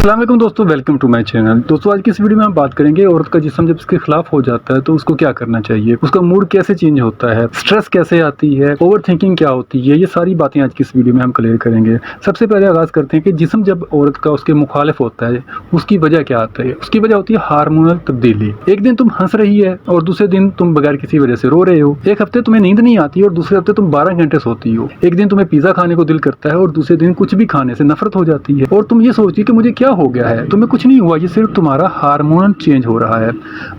अस्सलाम वालेकुम दोस्तों, वेलकम टू माय चैनल। दोस्तों, आज की इस वीडियो में हम बात करेंगे औरत का जिस्म जब इसके खिलाफ हो जाता है तो उसको क्या करना चाहिए, उसका मूड कैसे चेंज होता है, स्ट्रेस कैसे आती है, ओवर थिंकिंग क्या होती है। ये सारी बातें आज की इस वीडियो में हम क्लियर करेंगे। सबसे पहले आगाज करते हैं कि जिस्म जब औरत का उसके मुखालिफ होता है उसकी वजह क्या आता है। उसकी वजह होती है हार्मोनल तब्दीली। एक दिन तुम हंस रही है और दूसरे दिन तुम बगैर किसी वजह से रो रहे हो। एक हफ्ते तुम्हें नींद नहीं आती और दूसरे हफ्ते तुम 12 घंटे सोती हो। एक दिन तुम्हें पिज्जा खाने को दिल करता है और दूसरे दिन कुछ भी खाने से नफरत हो जाती है और तुम ये सोचती है कि मुझे क्या हो गया है। तुम्हें कुछ नहीं हुआ, ये सिर्फ तुम्हारा हार्मोनल चेंज हो रहा है।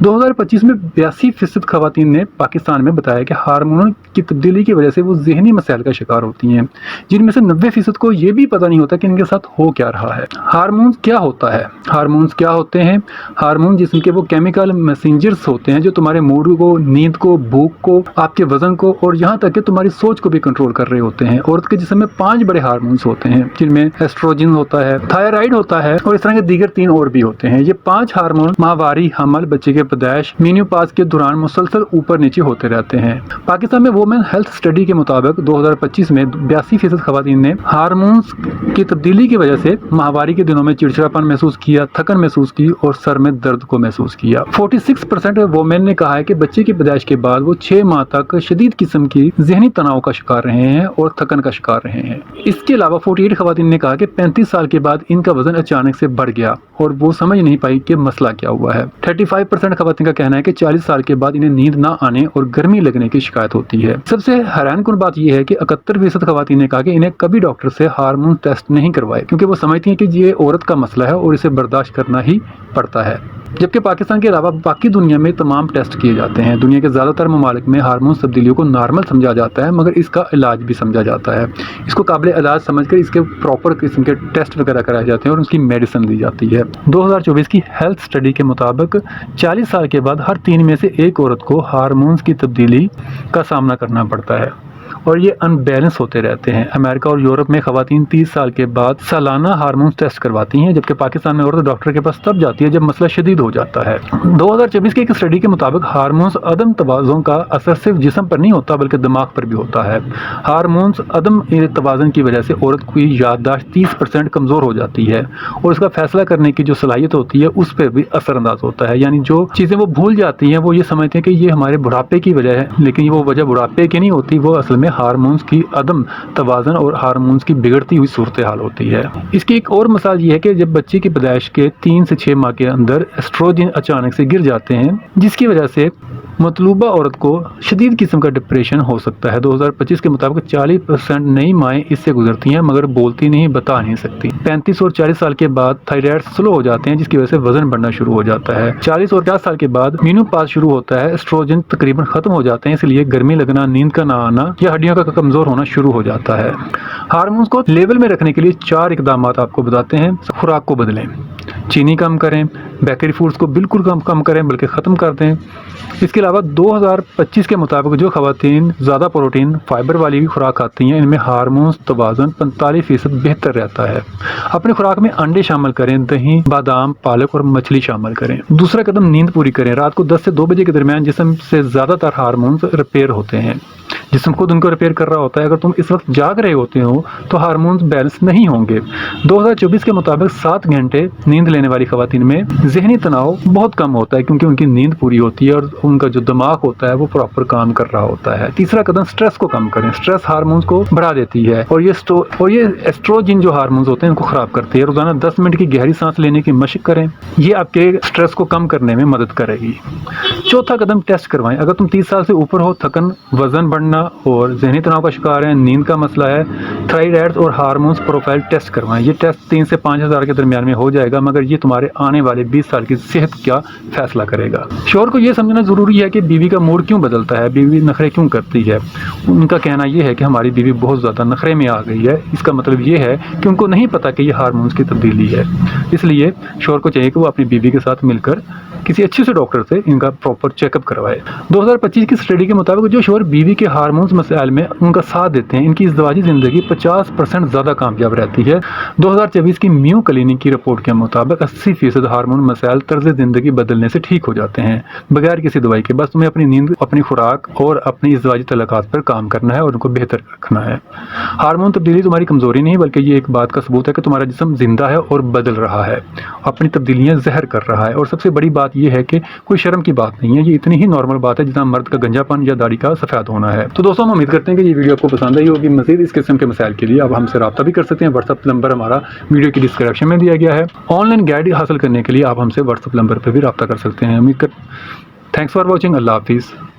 2025 में 82% खवातीन ने पाकिस्तान में बताया कि हार्मोनल की तब्दीली की वजह से वो ज़हनी मसाइल का शिकार होती हैं, जिनमें से 90% को ये भी पता नहीं होता कि इनके साथ हो क्या रहा है। हार्मोन्स क्या होता है? हार्मोन्स क्या होते हैं? हार्मोन जिस्म के वो केमिकल मैसेंजर्स होते हैं जो तुम्हारे मूड को, नींद को, भूख को, आपके वजन को और यहाँ तक कि तुम्हारी सोच को भी कंट्रोल कर रहे होते हैं। औरत के जिस्म में 5 बड़े हार्मोन्स होते हैं, जिनमें एस्ट्रोजन होता है, थायराइड होता है और इस तरह के दीगर 3 और भी होते हैं। ये 5 हार्मोन माहवारी, हमल, बच्चे के पैदाइश, मेन्यूपाज के दौरान मुसलसल ऊपर नीचे होते रहते हैं। पाकिस्तान में वुमेन हेल्थ स्टडी के मुताबिक 2025 में 82% खवातीन ने हार्मोन्स की तब्दीली की वजह से माहवारी के दिनों में चिड़चिड़ापन महसूस किया, थकन महसूस की और सर में दर्द को महसूस किया। 46% वुमेन ने कहा है कि बच्चे की पैदाइश के बाद वो 6 माह तक शदीद किस्म की जहनी तनाव का शिकार रहे हैं और थकन का शिकार रहे हैं। इसके अलावा 48 खवातीन ने कहा कि 35 साल के बाद इनका वजन अचानक से बढ़ गया और वो समझ नहीं पाई कि मसला क्या हुआ है। 35% खवातीन का कहना है कि 40 साल के बाद इन्हें नींद ना आने और गर्मी लगने की शिकायत होती है। सबसे हैरानकुन बात यह है कि 71% खवातीन ने कहा कि इन्हें कभी डॉक्टर से हार्मोन टेस्ट नहीं करवाए, क्योंकि वो समझती हैं कि ये औरत का मसला है और इसे बर्दाश्त करना ही पड़ता है। जबकि पाकिस्तान के अलावा बाकी दुनिया में तमाम टेस्ट किए जाते हैं। दुनिया के ज़्यादातर ममालिक में हार्मोन तब्दीलियों को नॉर्मल समझा जाता है, मगर इसका इलाज भी समझा जाता है। इसको काबिल इलाज समझकर इसके प्रॉपर किस्म के टेस्ट वगैरह कराए जाते हैं और उसकी मेडिसिन दी जाती है। 2024 की हेल्थ स्टडी के मुताबिक 40 साल के बाद हर 3 में से 1 औरत को हार्मोन्स की तब्दीली का सामना करना पड़ता है और ये अनबैलेंस होते रहते हैं। अमेरिका और यूरोप में खवातीन 30 साल के बाद सालाना हार्मोन टेस्ट करवाती हैं, जबकि पाकिस्तान में औरत डॉक्टर के पास तब जाती है जब मसला शदीद हो जाता है। 2024 की एक स्टडी के मुताबिक हार्मोन्स अदम तवाज़ुन का असर सिर्फ जिस्म पर नहीं होता बल्कि दिमाग पर भी होता है। हार्मोन्स अदम तवाज़ुन की वजह से औरत की याददाश्त 30% कमज़ोर हो जाती है और उसका फैसला करने की जो सलाहियत होती है उस पर भी असरअंदाज होता है। यानी जो चीज़ें वो भूल जाती हैं वो ये समझते हैं कि ये हमारे बुढ़ापे की वजह है, लेकिन वो वजह बुढ़ापे की नहीं होती, वो असल में हार्मोन्स की अदम तवाज़ुन और हार्मोन्स की बिगड़ती हुई सूरत हाल होती है। इसकी एक और मिसाल ये है कि जब बच्चे की पैदाइश के 3 से 6 माह के अंदर एस्ट्रोजन अचानक से गिर जाते हैं, जिसकी वजह से मतलूबा औरत को शदीद किस्म का डिप्रेशन हो सकता है। 2025 के मुताबिक 40% नई माएँ इससे गुजरती हैं, मगर बोलती नहीं, बता नहीं सकती। 35 और 40 साल के बाद थायराइड स्लो हो जाते हैं, जिसकी वजह से वजन बढ़ना शुरू हो जाता है। 40 और 50 साल के बाद मेनोपॉज शुरू होता है, एस्ट्रोजन तकरीबन खत्म हो जाते हैं, इसलिए गर्मी लगना, नींद का ना आना या हड्डियों का कमजोर होना शुरू हो जाता है। हार्मोन्स को लेवल में रखने के लिए 4 इकदाम आपको बताते हैं। खुराक को बदलें, चीनी कम करें, बेकरी फूड्स को बिल्कुल कम करें बल्कि ख़त्म कर दें। इसके अलावा 2025 के मुताबिक जो खवातीन ज़्यादा प्रोटीन, फाइबर वाली खुराक खाती हैं, इनमें हार्मोन्स तवाज़ुन 45% बेहतर रहता है। अपनी खुराक में अंडे शामिल करें, दही, बादाम, पालक और मछली शामिल करें। दूसरा कदम, नींद पूरी करें। रात को 10 से 2 बजे के दरमियान जिस्म से ज़्यादातर हार्मोन्स रिपेयर होते हैं, जिस्म खुद उनको रिपेयर कर रहा होता है। अगर तुम इस वक्त जाग रहे होते हो तो हार्मोन्स बैलेंस नहीं होंगे। 2024 के मुताबिक 7 घंटे नींद लेने वाली खवातीन में जहनी तनाव बहुत कम होता है, क्योंकि उनकी नींद पूरी होती है और उनका जो दिमाग होता है वो प्रॉपर काम कर रहा होता है। तीसरा कदम, स्ट्रेस को कम करें। स्ट्रेस हार्मोन्स को बढ़ा देती है और ये एस्ट्रोजन जो हार्मोन्स होते हैं इनको खराब करती है। रोजाना 10 मिनट की गहरी सांस लेने की मशक करें, ये आपके स्ट्रेस को कम करने में मदद करेगी। चौथा कदम, टेस्ट करवाएं। अगर तुम 30 साल से ऊपर हो, थकन, वजन बढ़ना और जहनी तनाव का शिकार है, नींद का मसला है, थायराइड और हार्मोन्स प्रोफाइल टेस्ट करवाएं। ये टेस्ट 3 से 5 हज़ार के दरमियान में हो जाएगा, मगर ये तुम्हारे आने वाले 20 साल की सेहत का फैसला करेगा। शोहर को यह समझना जरूरी है कि बीवी का मूड क्यों बदलता है, बीवी नखरे क्यों करती है। उनका कहना यह है कि हमारी बीवी बहुत ज़्यादा नखरे में आ गई है। इसका मतलब ये है कि उनको नहीं पता कि यह हार्मोन्स की तब्दीली है। इसलिए शोहर को चाहिए कि वो अपनी बीवी के साथ मिलकर किसी अच्छे से डॉक्टर से इनका प्रॉपर चेकअप करवाए। 2025 की स्टडी के मुताबिक जो शोहर बीवी के हार्मोन्स मसाइल में उनका साथ देते हैं, इनकी इज़दवाजी ज़िंदगी 50% ज़्यादा कामयाब रहती है। 2024 की म्यू क्लिनिक की रिपोर्ट के मुताबिक 80% हार्मोन मसाइल तर्ज ज़िंदगी बदलने से ठीक हो जाते हैं बगैर किसी दवाई के। बस तुम्हें अपनी नींद, अपनी खुराक और अपनी इज़दवाजी तल्लुकात पर काम करना है और उनको बेहतर रखना है। हार्मोन तब्दीली तुम्हारी कमज़ोरी नहीं, बल्कि ये एक बात का सबूत है कि तुम्हारा जिस्म जिंदा है और बदल रहा है, अपनी तब्दीलियाँ ज़हर कर रहा है। और सबसे बड़ी बात यह है कि कोई शर्म की बात नहीं है, ये इतनी ही नॉर्मल बात है जितना मर्द का गंजापन या दाढ़ी का सफ़ेद होना है। तो दोस्तों, हम उम्मीद करते हैं कि ये वीडियो आपको पसंद आई होगी। मज़ीद इस किस्म के मसाइल के लिए आप हमसे रब्ता भी कर सकते हैं। व्हाट्सअप नंबर हमारा वीडियो की डिस्क्रिप्शन में दिया गया है। ऑनलाइन गाइड हासिल करने के लिए आप हमसे व्हाट्सअप नंबर पर भी रब्ता कर सकते हैं। उम्मीद कर थैंक्स फॉर वॉचिंग। अल्लाह हाफिज़।